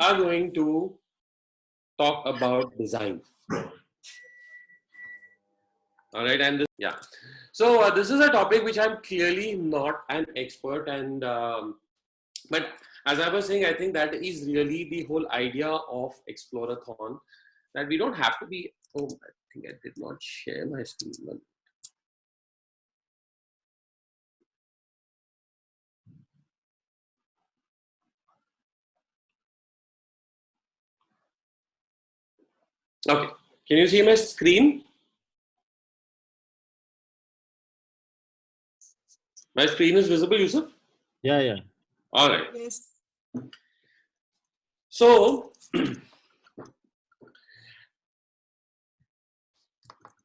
are going to talk about design. All right, and so this is a topic which I'm clearly not an expert, and but as I was saying, I think that is really the whole idea of Explorathon. That we don't have to be. Oh, I think I did not share my screen. Okay, can you see my screen? My screen is visible, Yusuf? Yeah. All right. Yes. So,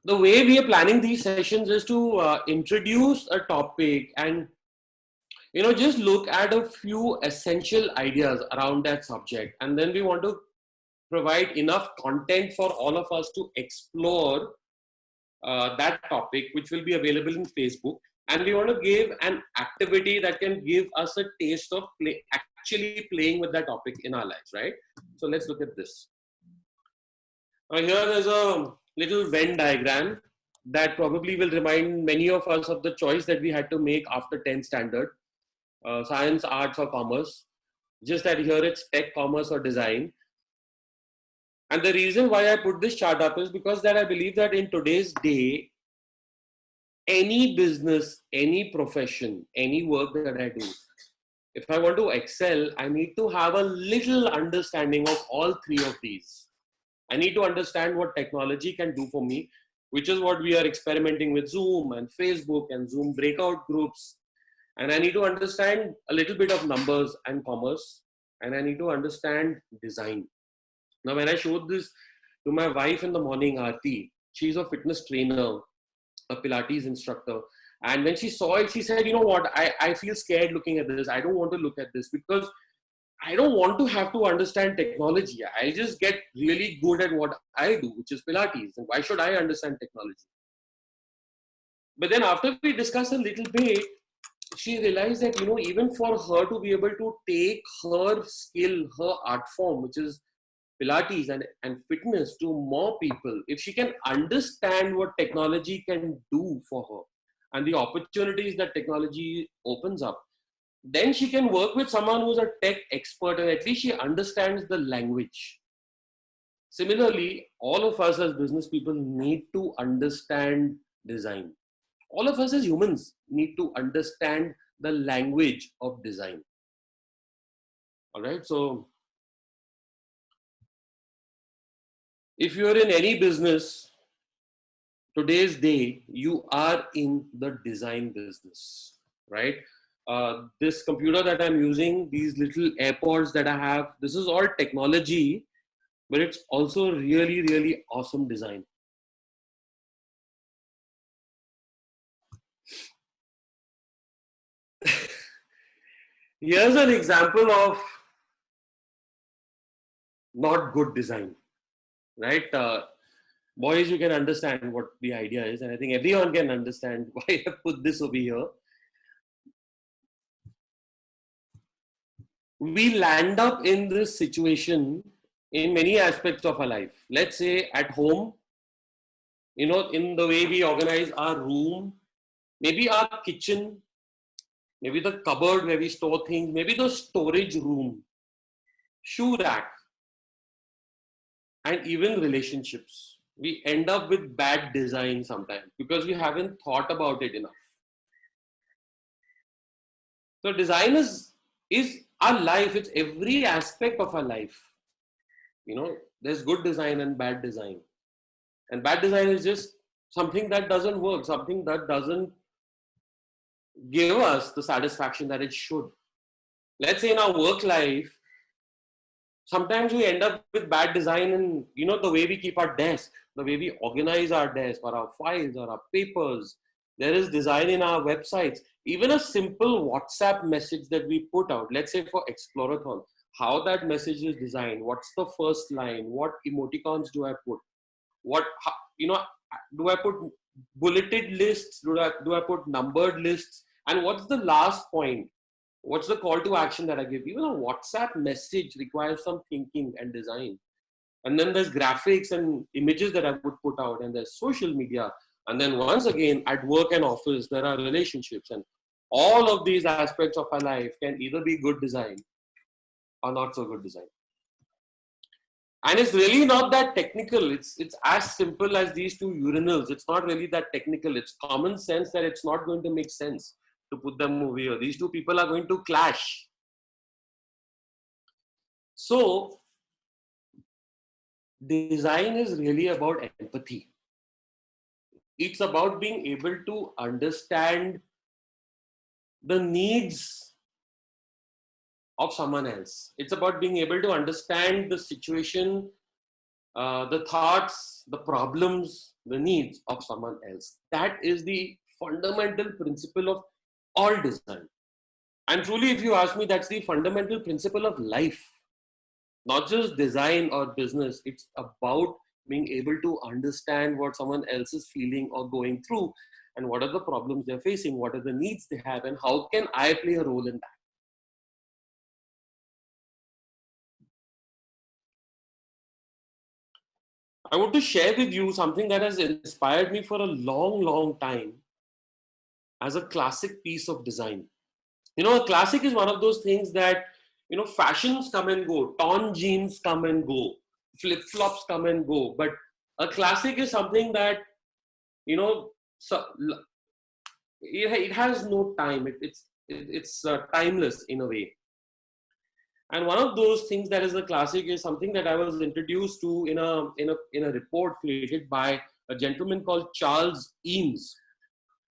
the way we are planning these sessions is to introduce a topic and just look at a few essential ideas around that subject, and then we want to provide enough content for all of us to explore that topic, which will be available in Facebook. And we want to give an activity that can give us a taste of actually playing with that topic in our lives, right? So let's look at this. Now here there's a little Venn diagram that probably will remind many of us of the choice that we had to make after 10th standard, science, arts or commerce. Just that here it's tech, commerce or design. And the reason why I put this chart up is because that I believe that in today's day, any business, any profession, any work that I do, if I want to excel, I need to have a little understanding of all three of these. I need to understand what technology can do for me, which is what we are experimenting with Zoom and Facebook and Zoom breakout groups. And I need to understand a little bit of numbers and commerce, and I need to understand design. Now, when I showed this to my wife in the morning, Aarti, she's a fitness trainer, a Pilates instructor. And when she saw it, she said, you know what, I feel scared looking at this. I don't want to look at this because I don't want to have to understand technology. I just get really good at what I do, which is Pilates. And why should I understand technology? But then after we discussed a little bit, she realized that, even for her to be able to take her skill, her art form, which is Pilates and fitness to more people, if she can understand what technology can do for her and the opportunities that technology opens up, then she can work with someone who's a tech expert and at least she understands the language. Similarly, all of us as business people need to understand design. All of us as humans need to understand the language of design. All right, so if you're in any business, today's day, you are in the design business, right? This computer that I'm using, these little AirPods that I have, this is all technology, but it's also really, really awesome design. Here's an example of not good design, right? Boys, you can understand what the idea is, and I think everyone can understand why I put this over here. We land up in this situation in many aspects of our life. Let's say at home, in the way we organize our room, maybe our kitchen, maybe the cupboard where we store things, maybe the storage room, shoe rack, and even relationships. We end up with bad design sometimes because we haven't thought about it enough. So design is our life. It's every aspect of our life. There's good design and bad design. And bad design is just something that doesn't work, something that doesn't give us the satisfaction that it should. Let's say in our work life, sometimes we end up with bad design in, the way we keep our desk, the way we organize our desk or our files or our papers. There is design in our websites. Even a simple WhatsApp message that we put out, let's say for Explorathon, how that message is designed, what's the first line, what emoticons do I put, do I put bulleted lists, do I put numbered lists, and what's the last point? What's the call to action that I give? Even a WhatsApp message requires some thinking and design. And then there's graphics and images that I would put out, and there's social media. And then once again, at work and office, there are relationships. And all of these aspects of our life can either be good design or not so good design. And it's really not that technical. It's as simple as these two urinals. It's not really that technical. It's common sense that it's not going to make sense to put them over here. These two people are going to clash. So design is really about empathy. It's about being able to understand the needs of someone else. It's about being able to understand the situation, the thoughts, the problems, the needs of someone else. That is the fundamental principle of all design. And truly, if you ask me, that's the fundamental principle of life. Not just design or business, it's about being able to understand what someone else is feeling or going through, and what are the problems they're facing, what are the needs they have, and how can I play a role in that. I want to share with you something that has inspired me for a long, long time as a classic piece of design. You know, a classic is one of those things that, you know, fashions come and go, torn jeans come and go, flip flops come and go. But a classic is something that, you know, so, it has no time. It's timeless in a way. And one of those things that is a classic is something that I was introduced to in a report created by a gentleman called Charles Eames,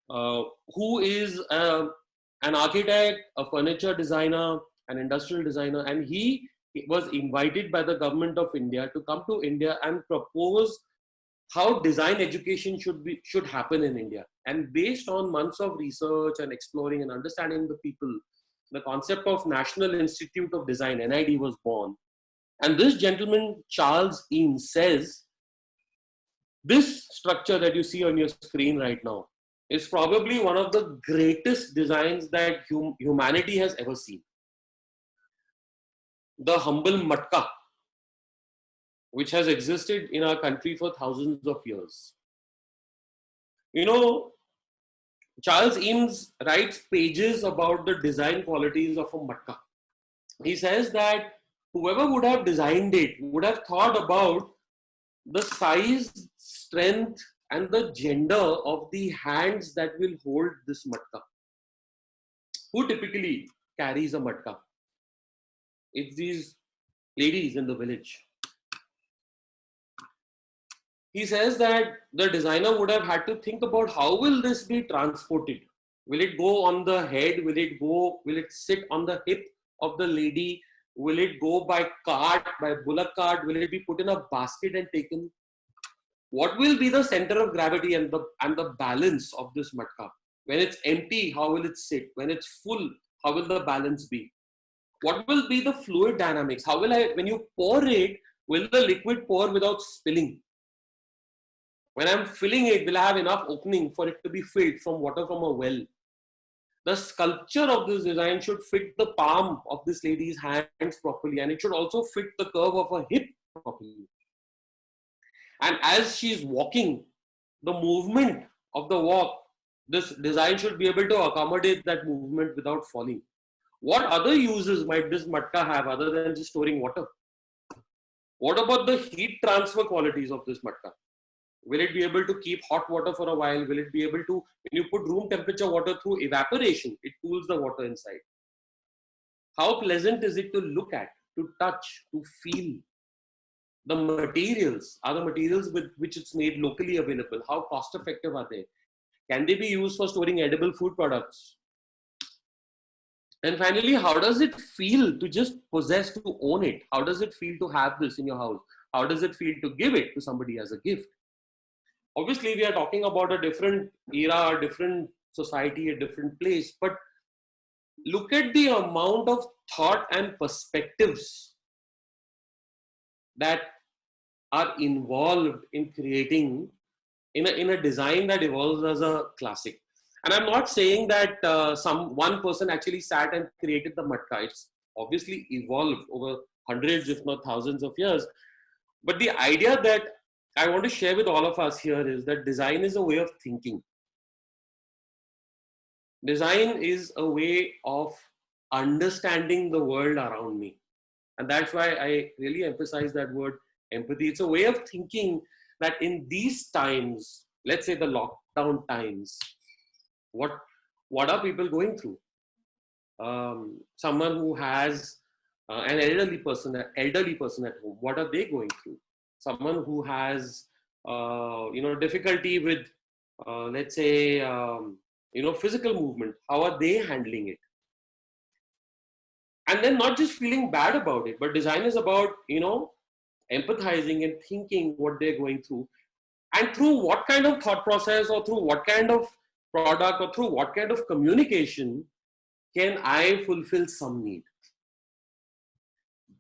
who is an architect, a furniture designer, an industrial designer, and he was invited by the government of India to come to India and propose how design education should happen in India. And based on months of research and exploring and understanding the people, the concept of National Institute of Design (NID) was born. And this gentleman Charles Eames says this structure that you see on your screen right now is probably one of the greatest designs that humanity has ever seen. The humble matka, which has existed in our country for thousands of years. You know, Charles Eames writes pages about the design qualities of a matka. He says that whoever would have designed it would have thought about the size, strength, and the gender of the hands that will hold this matka. Who typically carries a matka? It's these ladies in the village. He says that the designer would have had to think about how will this be transported? Will it go on the head? Will it sit on the hip of the lady? Will it go by cart, by bullock cart? Will it be put in a basket and taken? What will be the center of gravity and the balance of this matka? When it's empty, how will it sit? When it's full, how will the balance be? What will be the fluid dynamics? How will when you pour it, will the liquid pour without spilling? When I'm filling it, will I have enough opening for it to be filled from water from a well? The sculpture of this design should fit the palm of this lady's hands properly, and it should also fit the curve of her hip properly. And as she's walking, the movement of the walk, this design should be able to accommodate that movement without falling. What other uses might this matka have other than just storing water? What about the heat transfer qualities of this matka? Will it be able to keep hot water for a while? Will it be able to, when you put room temperature water through evaporation, it cools the water inside? How pleasant is it to look at, to touch, to feel? The materials, are the materials with which it's made locally available? How cost effective are they? Can they be used for storing edible food products? And finally, how does it feel to just possess, to own it? How does it feel to have this in your house? How does it feel to give it to somebody as a gift? Obviously, we are talking about a different era, a different society, a different place, but look at the amount of thought and perspectives that are involved in creating in a design that evolves as a classic. And I'm not saying that one person actually sat and created the matka. It's obviously evolved over hundreds, if not thousands of years. But the idea that I want to share with all of us here is that design is a way of thinking. Design is a way of understanding the world around me. And that's why I really emphasize that word empathy. It's a way of thinking that in these times, let's say the lockdown times, what are people going through? Someone who has an elderly person at home, what are they going through? Someone who has difficulty with let's say physical movement, how are they handling it? And then not just feeling bad about it, but design is about empathizing and thinking what they're going through, and through what kind of thought process or through what kind of product or through what kind of communication can I fulfill some need.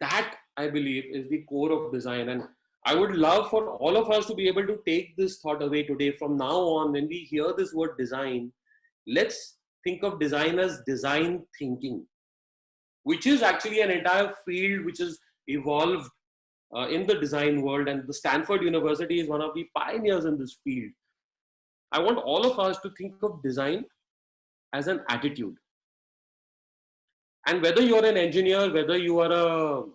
That, I believe, is the core of design. And I would love for all of us to be able to take this thought away today. From now on, when we hear this word design, let's think of design as design thinking, which is actually an entire field which has evolved in the design world. And the Stanford University is one of the pioneers in this field. I want all of us to think of design as an attitude. And whether you're an engineer, whether you are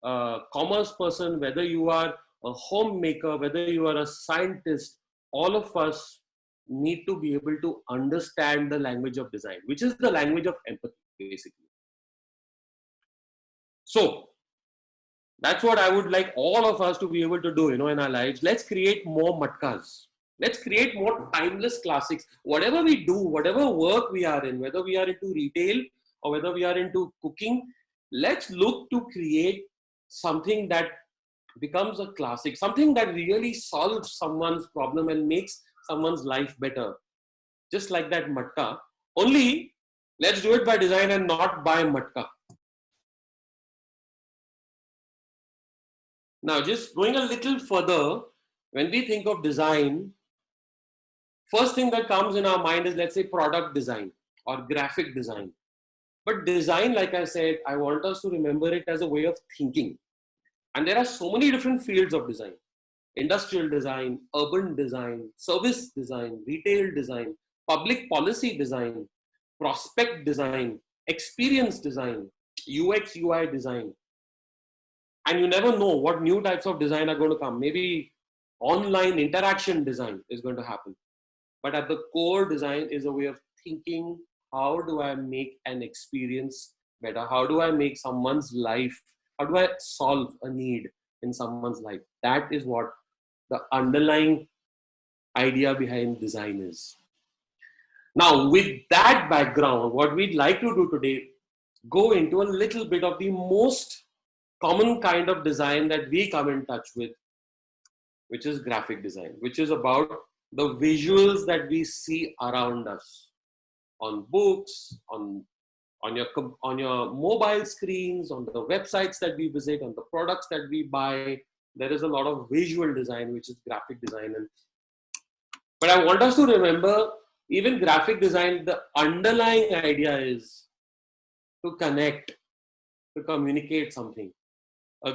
a commerce person, whether you are a homemaker, whether you are a scientist, all of us need to be able to understand the language of design, which is the language of empathy, basically. So that's what I would like all of us to be able to do, in our lives. Let's create more matkas. Let's create more timeless classics. Whatever we do, whatever work we are in, whether we are into retail or whether we are into cooking, let's look to create something that becomes a classic, something that really solves someone's problem and makes someone's life better. Just like that matka. Only let's do it by design and not by matka. Now, just going a little further, when we think of design, first thing that comes in our mind is, let's say, product design or graphic design. But design, like I said, I want us to remember it as a way of thinking. And there are so many different fields of design: industrial design, urban design, service design, retail design, public policy design, prospect design, experience design, UX, UI design. And you never know what new types of design are going to come. Maybe online interaction design is going to happen. But at the core, design is a way of thinking, how do I make an experience better? How do I make someone's life, how do I solve a need in someone's life? That is what the underlying idea behind design is. Now, with that background, what we'd like to do today, go into a little bit of the most common kind of design that we come in touch with, which is graphic design, which is about the visuals that we see around us on books, on your mobile screens, on the websites that we visit, on the products that we buy. There is a lot of visual design, which is graphic design. But I want us to remember, even graphic design, the underlying idea is to connect, to communicate something. A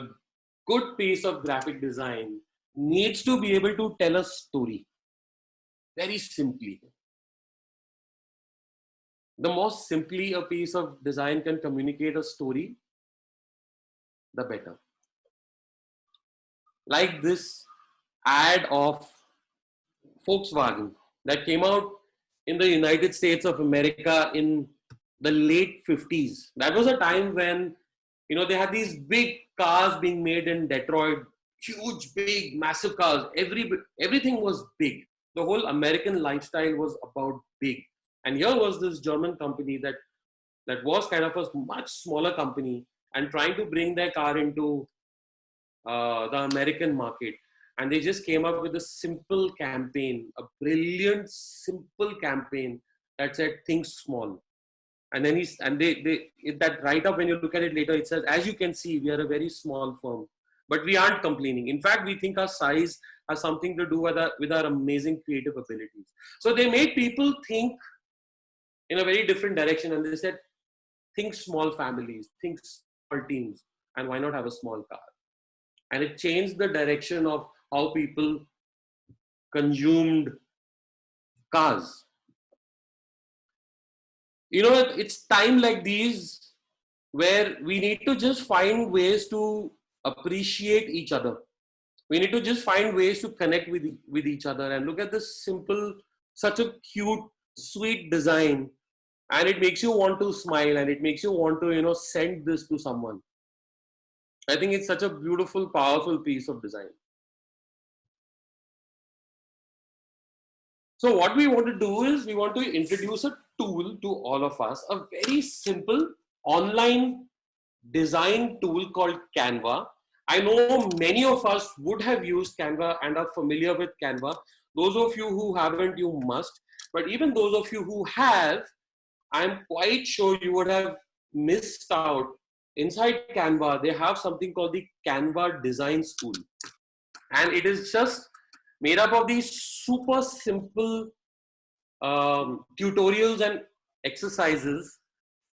good piece of graphic design needs to be able to tell a story, very simply. The more simply a piece of design can communicate a story, the better. Like this ad of Volkswagen that came out in the United States of America in the late 50s. That was a time when, they had these big cars being made in Detroit, huge, big, massive cars. Everything was big. The whole American lifestyle was about big. And here was this German company that was kind of a much smaller company and trying to bring their car into the American market. And they just came up with a simple campaign, a brilliant, simple campaign that said, think small. And then that write up, when you look at it later, it says, as you can see, we are a very small firm, but we aren't complaining. In fact, we think our size has something to do with our amazing creative abilities. So they made people think in a very different direction. And they said, think small families, think small teams, and why not have a small car? And it changed the direction of how people consumed cars. It's time like these where we need to just find ways to appreciate each other. We need to just find ways to connect with each other and look at this simple, such a cute, sweet design, and it makes you want to smile and it makes you want to, send this to someone. I think it's such a beautiful, powerful piece of design. So what we want to do is we want to introduce a tool to all of us, a very simple online design tool called Canva. I know many of us would have used Canva and are familiar with Canva. Those of you who haven't, you must. But even those of you who have, I'm quite sure you would have missed out. Inside Canva, they have something called the Canva Design School. And it is just made up of these super simple tutorials and exercises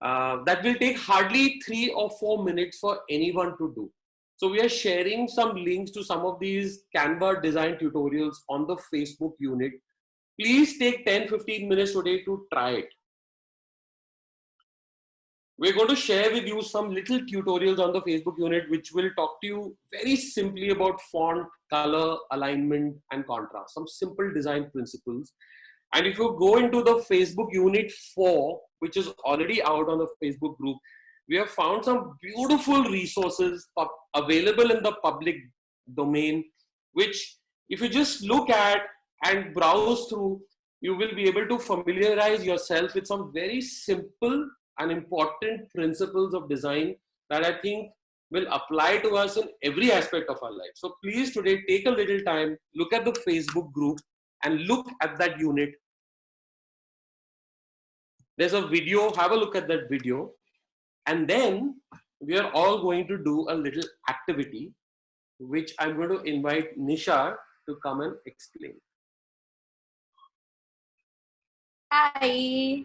that will take hardly 3 or 4 minutes for anyone to do. So we are sharing some links to some of these Canva design tutorials on the Facebook unit. Please take 10-15 minutes today to try it. We're going to share with you some little tutorials on the Facebook unit, which will talk to you very simply about font, color, alignment, and contrast, some simple design principles. And if you go into the Facebook unit 4, which is already out on the Facebook group, we have found some beautiful resources available in the public domain, which if you just look at and browse through, you will be able to familiarize yourself with some very simple and important principles of design that I think will apply to us in every aspect of our life. So please today take a little time, look at the Facebook group and look at that unit. There's a video, have a look at that video. And then we are all going to do a little activity, which I'm going to invite Nisha to come and explain. Hi.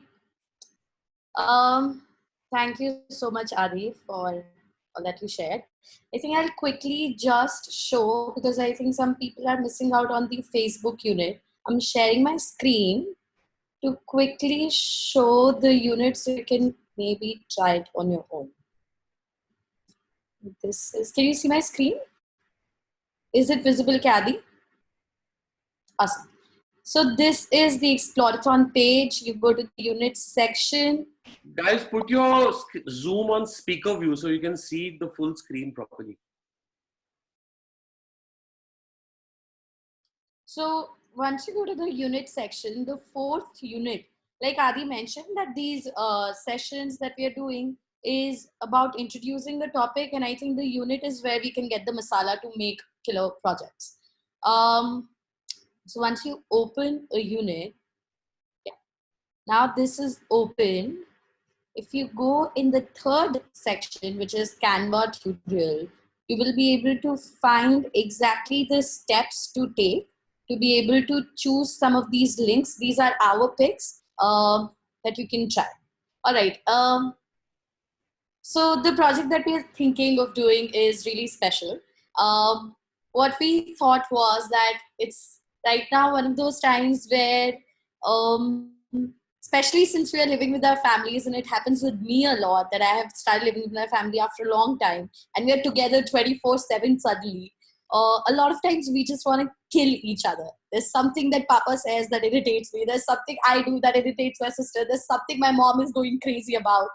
Thank you so much, Adi, for all that you shared. I think I'll quickly just show, because I think some people are missing out on the Facebook unit. I'm sharing my screen to quickly show the unit so you can maybe try it on your own. This is, can you see my screen? Is it visible, Caddy? Awesome. So this is the Explorathon page. You go to the unit section. Guys, put your Zoom on speaker view so you can see the full screen properly. So once you go to the unit section, the 4th unit, like Adi mentioned, that these sessions that we are doing is about introducing the topic, and I think the unit is where we can get the masala to make killer projects. So once you open a unit, now this is open. If you go in the 3rd section, which is Canva tutorial, you will be able to find exactly the steps to take to be able to choose some of these links. These are our picks that you can try. All right. So the project that we are thinking of doing is really special. What we thought was that it's right now one of those times where, especially since we are living with our families, and it happens with me a lot that I have started living with my family after a long time, and we are together 24/7 suddenly. A lot of times we just want to kill each other. There's something that Papa says that irritates me. There's something I do that irritates my sister. There's something my mom is going crazy about.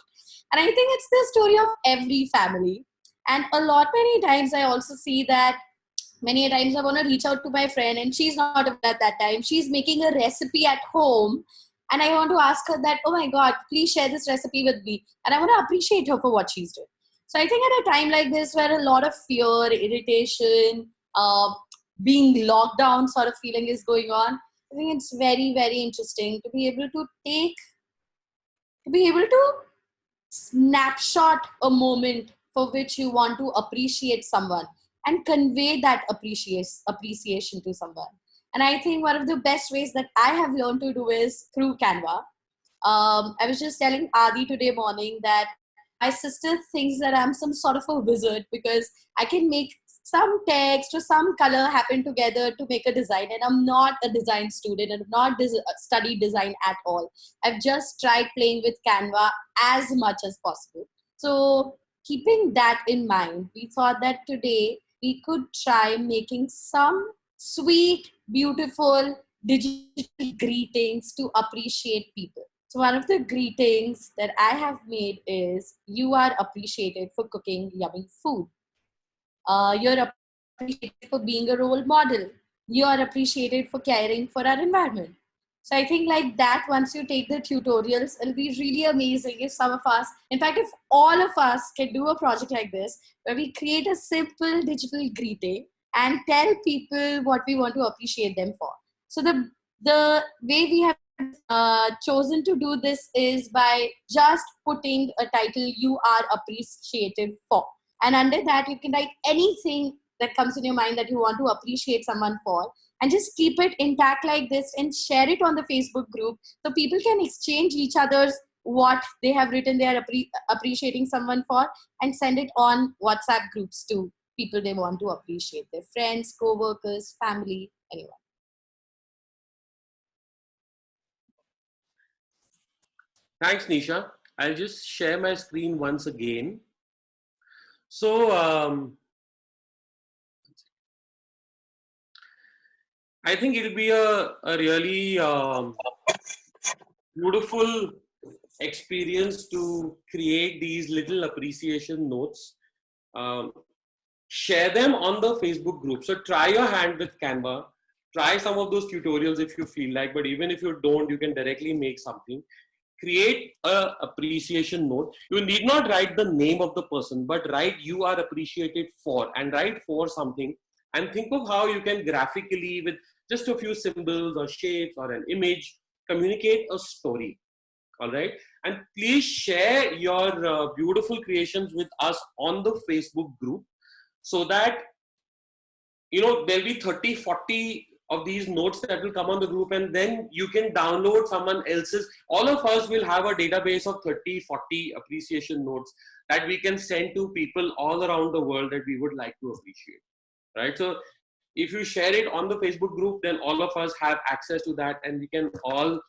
And I think it's the story of every family. And many times I also see that many times I want to reach out to my friend and she's not at that time. She's making a recipe at home. And I want to ask her that, oh my God, please share this recipe with me. And I want to appreciate her for what she's doing. So I think at a time like this where a lot of fear, irritation, being locked down sort of feeling is going on, I think it's very, very interesting to be able to snapshot a moment for which you want to appreciate someone and convey that appreciation to someone. And I think one of the best ways that I have learned to do is through Canva. I was just telling Adi today morning that my sister thinks that I'm some sort of a wizard because I can make some text or some color happen together to make a design. And I'm not a design student and I've not studied design at all. I've just tried playing with Canva as much as possible. So keeping that in mind, we thought that today we could try making some sweet, beautiful digital greetings to appreciate people. So one of the greetings that I have made is, you are appreciated for cooking yummy food. You're appreciated for being a role model. You are appreciated for caring for our environment. So I think like that, once you take the tutorials, it'll be really amazing if some of us, in fact, if all of us can do a project like this, where we create a simple digital greeting and tell people what we want to appreciate them for. So the way we have chosen to do this is by just putting a title, you are appreciated for. And under that, you can write anything that comes in your mind that you want to appreciate someone for, and just keep it intact like this and share it on the Facebook group so people can exchange each other's what they have written they are appreciating someone for, and send it on WhatsApp groups to people they want to appreciate, their friends, co-workers, family, anyone. Thanks, Nisha. I'll just share my screen once again. So I think it'll be a really beautiful experience to create these little appreciation notes. Share them on the Facebook group. So try your hand with Canva. Try some of those tutorials if you feel like, but even if you don't, you can directly make something. Create a appreciation note. You need not write the name of the person, but write you are appreciated for, and write for something, and think of how you can graphically, with just a few symbols or shapes or an image, communicate a story. All right. And please share your beautiful creations with us on the Facebook group, so that, you know, there'll be 30, 40 of these notes that will come on the group, and then you can download someone else's. All of us will have a database of 30, 40 appreciation notes that we can send to people all around the world that we would like to appreciate, right? So if you share it on the Facebook group, then all of us have access to that, and we can all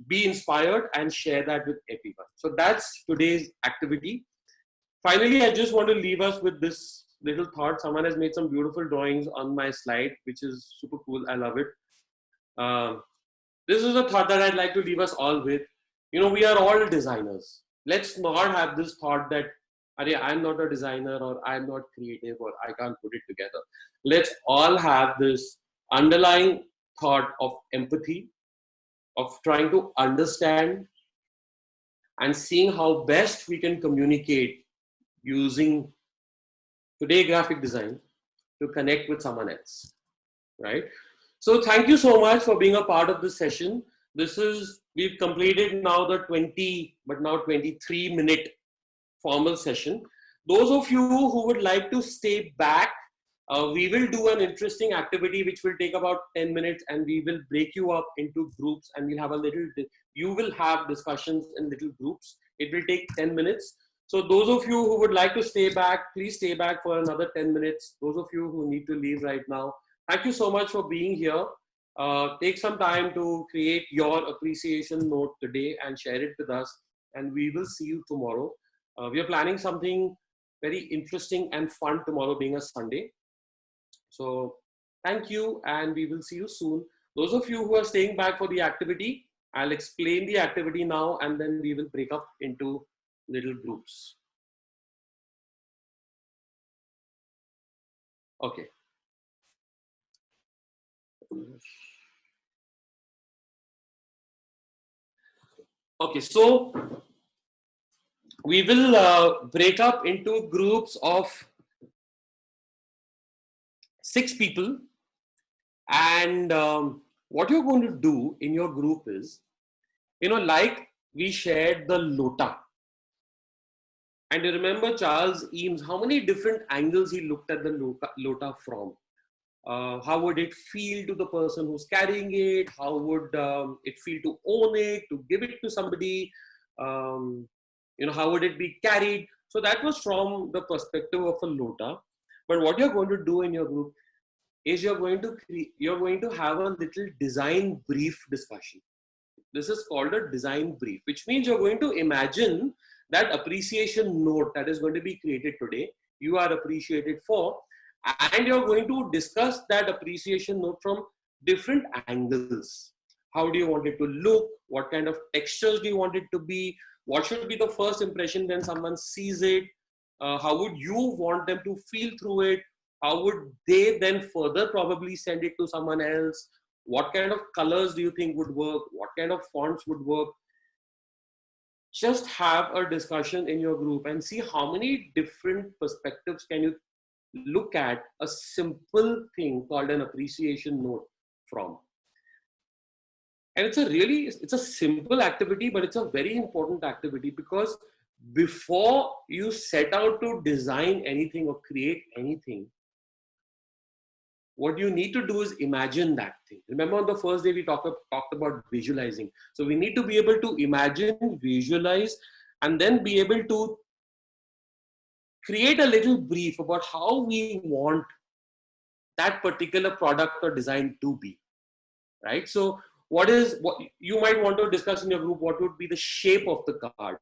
be inspired and share that with everyone. So that's today's activity. Finally, I just want to leave us with this little thought. Someone has made some beautiful drawings on my slide, which is super cool. I love it. This is a thought that I'd like to leave us all with. You know, we are all designers. Let's not have this thought that, I'm not a designer, or I'm not creative, or I can't put it together. Let's all have this underlying thought of empathy, of trying to understand and seeing how best we can communicate using today graphic design to connect with someone else, right? So thank you so much for being a part of this session. We've completed now the 20, but now 23-minute formal session. Those of you who would like to stay back, we will do an interesting activity which will take about 10 minutes, and we will break you up into groups, and we'll have you will have discussions in little groups. It will take 10 minutes. So those of you who would like to stay back, please stay back for another 10 minutes. Those of you who need to leave right now, thank you so much for being here. Take some time to create your appreciation note today and share it with us, and we will see you tomorrow. We are planning something very interesting and fun tomorrow, being a Sunday. So thank you, and we will see you soon. Those of you who are staying back for the activity, I'll explain the activity now, and then we will break up into little groups. Okay. Okay, so we will break up into groups of 6 people, and what you're going to do in your group is, you know, like we shared the lota, and you remember Charles Eames, how many different angles he looked at the lota from. How would it feel to the person who's carrying it? How would it feel to own it, to give it to somebody? Um, how would it be carried? So that was from the perspective of a lota. But what you're going to do in your group is you're going to have a little design brief discussion. This is called a design brief, which means you're going to imagine that appreciation note that is going to be created today. You are appreciated for, and you're going to discuss that appreciation note from different angles. How do you want it to look? What kind of textures do you want it to be? What should be the first impression when someone sees it? How would you want them to feel through it? How would they then further probably send it to someone else? What kind of colors do you think would work? What kind of fonts would work? Just have a discussion in your group and see how many different perspectives can you look at a simple thing called an appreciation note from. And it's a simple activity, but it's a very important activity, because before you set out to design anything or create anything, what you need to do is imagine that thing. Remember, on the first day we talked about visualizing. So we need to be able to imagine, visualize, and then be able to create a little brief about how we want that particular product or design to be, right? So what you might want to discuss in your group? What would be the shape of the card?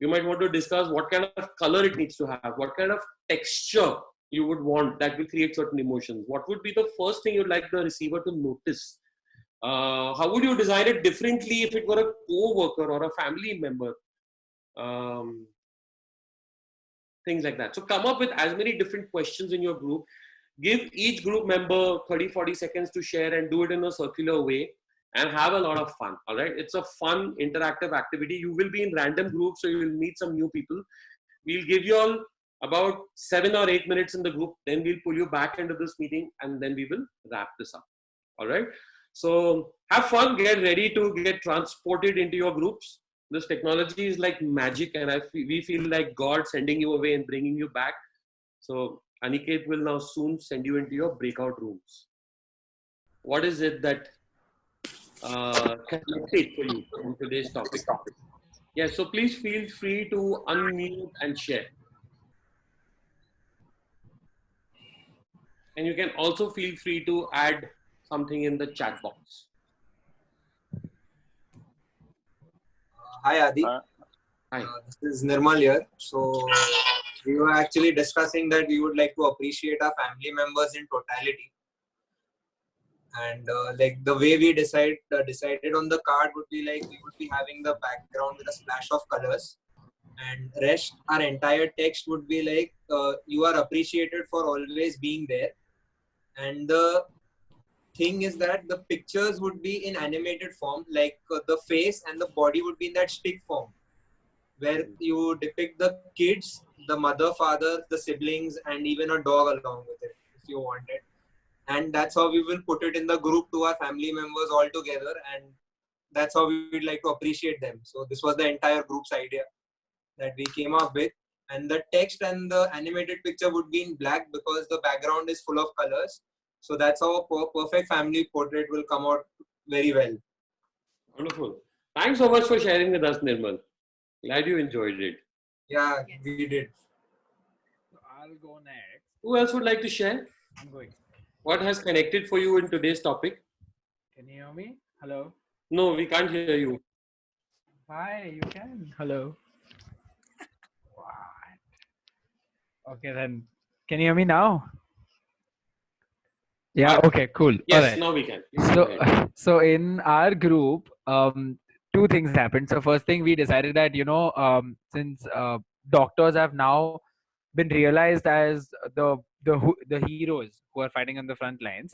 You might want to discuss what kind of color it needs to have, what kind of texture you would want that will create certain emotions. What would be the first thing you'd like the receiver to notice? How would you design it differently if it were a co-worker or a family member? Things like that. So come up with as many different questions in your group. Give each group member 30-40 seconds to share, and do it in a circular way, and have a lot of fun. All right. It's a fun interactive activity. You will be in random groups, so you will meet some new people. We'll give you all about 7 or 8 minutes in the group. Then we'll pull you back into this meeting, and then we will wrap this up. All right. So have fun. Get ready to get transported into your groups. This technology is like magic, and we feel like God sending you away and bringing you back. So Aniket will now soon send you into your breakout rooms. What is it that connected for you in today's topic? Yes, so please feel free to unmute and share. And you can also feel free to add something in the chat box. Hi Adi. Hi. This is Nirmal here. So we were actually discussing that we would like to appreciate our family members in totality. And like the way we decided on the card would be like we would be having the background with a splash of colors, and rest our entire text would be like you are appreciated for always being there. And the thing is that the pictures would be in animated form, like the face and the body would be in that stick form, where you depict the kids, the mother, father, the siblings, and even a dog along with it if you want it. And that's how we will put it in the group to our family members all together, and that's how we would like to appreciate them. So this was the entire group's idea that we came up with. And the text and the animated picture would be in black because the background is full of colors. So that's how a perfect family portrait will come out very well. Wonderful. Thanks so much for sharing with us, Nirmal. Glad you enjoyed it. Yeah, we did. I'll go next. Who else would like to share? I'm going. What has connected for you in today's topic? Can you hear me? Hello? No, we can't hear you. Hi, you can. Hello. What? Okay, then. Can you hear me now? Yeah, okay, cool. Yes, Alright. now we can. So in our group, two things happened. So first thing, we decided that, since doctors have now been realized as the heroes who are fighting on the front lines.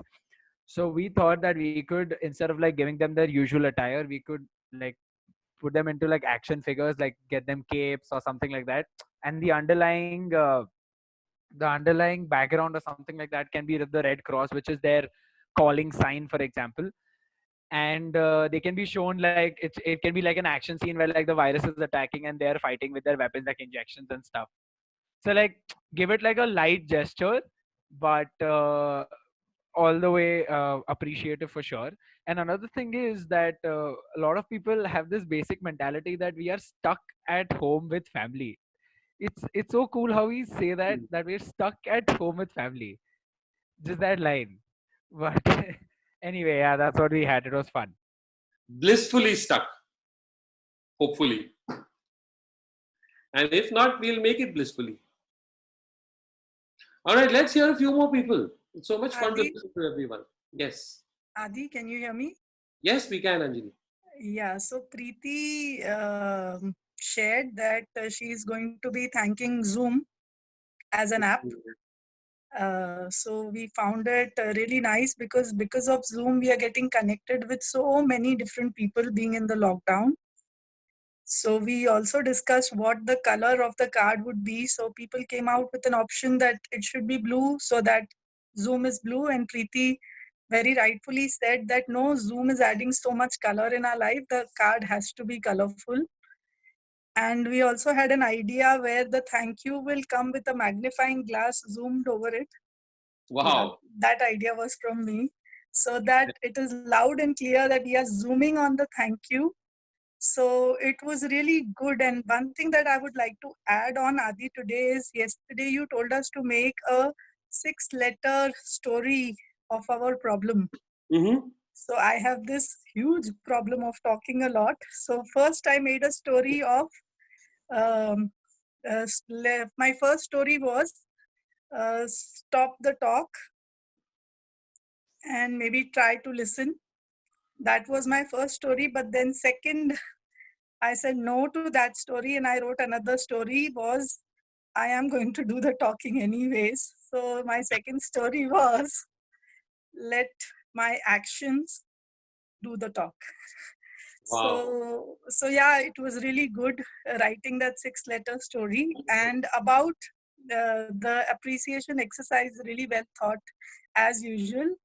So we thought that we could, instead of like giving them their usual attire, we could like put them into like action figures, like get them capes or something like that. And the underlying background or something like that can be the Red Cross, which is their calling sign, for example. And they can be shown like it can be like an action scene where like the virus is attacking and they're fighting with their weapons, like injections and stuff. So like give it like a light gesture, but all the way appreciative for sure. And another thing is that a lot of people have this basic mentality that we are stuck at home with family. It's so cool how we say that we're stuck at home with family. Just that line. But anyway, yeah, that's what we had. It was fun. Blissfully stuck, hopefully. And if not, we'll make it blissfully. All right, let's hear a few more people. It's so much fun to Adi, listen to everyone. Yes. Adi, can you hear me? Yes, we can, Anjali. Yeah, so Preeti shared that she is going to be thanking Zoom as an app. So we found it really nice because of Zoom we are getting connected with so many different people being in the lockdown. So we also discussed what the color of the card would be. So people came out with an option that it should be blue, so that Zoom is blue. And Preeti very rightfully said that no, Zoom is adding so much color in our life. The card has to be colorful. And we also had an idea where the thank you will come with a magnifying glass zoomed over it. Wow. That idea was from me. So that it is loud and clear that we are zooming on the thank you. So it was really good. And one thing that I would like to add on, Adi, today is yesterday you told us to make a 6-letter story of our problem. Mm-hmm. So I have this huge problem of talking a lot. So first I made a story of, my first story was stop the talk and maybe try to listen. That was my first story. But then second, I said no to that story and I wrote another story was, I am going to do the talking anyways. So my second story was, let my actions do the talk. Wow. So yeah, it was really good writing that 6-letter story. And about the appreciation exercise, really well thought as usual.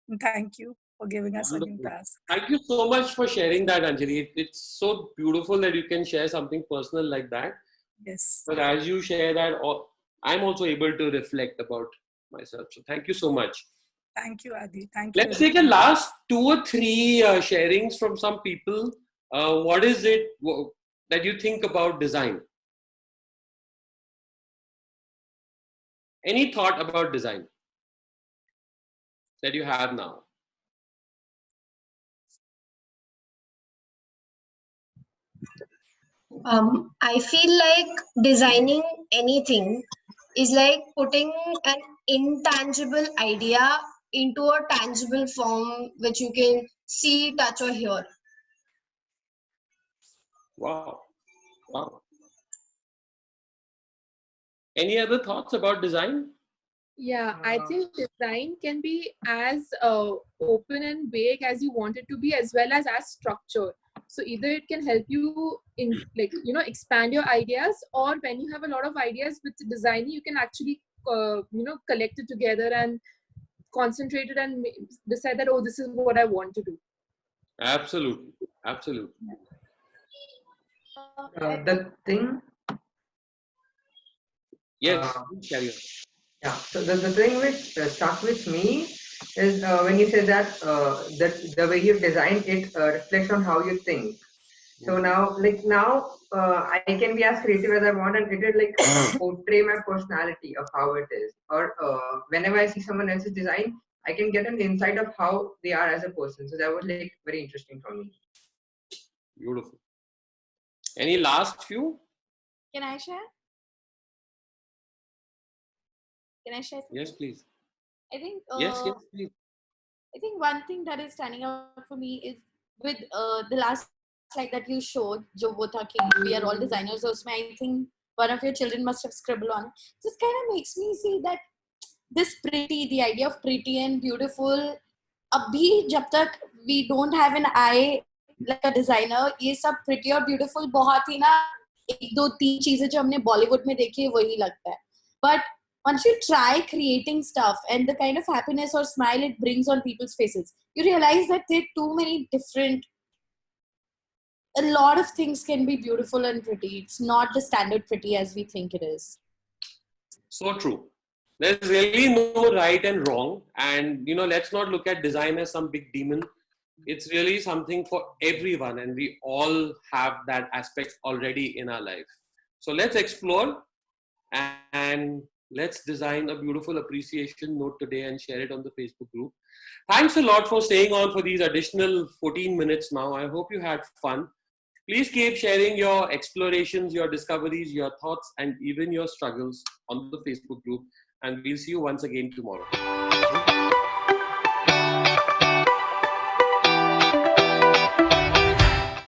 And thank you for giving us a new Wonderful. task. Thank you so much for sharing that, Anjali. It's so beautiful that you can share something personal like that. Yes. But as you share that, I'm also able to reflect about myself. So thank you so much. Thank you, Adi. Thank you. Let's take a last 2 or 3 sharings from some people. What is it that you think about design? Any thought about design that you have now? I feel like designing anything is like putting an intangible idea into a tangible form which you can see, touch, or hear. Wow. Wow. Any other thoughts about design? Yeah, I think design can be as open and vague as you want it to be, as well as structured. So either it can help you in, like, you know, expand your ideas, or when you have a lot of ideas with designing, you can actually you know, collect it together and concentrate it and decide that, oh, this is what I want to do. Absolutely. Absolutely. The thing. Yes. Carry on. Yeah. So the thing which stuck with me is when you said that that the way you design it reflects on how you think. So now I can be as creative as I want, and it will like portray my personality of how it is. Or whenever I see someone else's design, I can get an insight of how they are as a person. So that was like very interesting for me. Beautiful. Any last few? Can I share? Can I share something? Yes, please. I think Yes, please. I think one thing that is standing out for me is with the last slide that you showed, jo wo tha ki we are all designers. So I think one of your children must have scribbled on. Just kind of makes me see that this pretty, the idea of pretty and beautiful, abhi jab tak we don't have an eye like a designer, ये सब pretty और beautiful बहुत ही ना 1-2-3 चीजें जो हमने बॉलीवुड में देखी है वही लगता है. But once you try creating stuff and the kind of happiness or smile it brings on people's faces, you realize that there are too many different, a lot of things can be beautiful and pretty. It's not the standard pretty as we think it is. So true. There's really no right and wrong. And, let's not look at design as some big demon. It's really something for everyone. And we all have that aspect already in our life. So let's explore and let's design a beautiful appreciation note today and share it on the Facebook group. Thanks a lot for staying on for these additional 14 minutes now. I hope you had fun. Please keep sharing your explorations, your discoveries, your thoughts, and even your struggles on the Facebook group. And we'll see you once again tomorrow.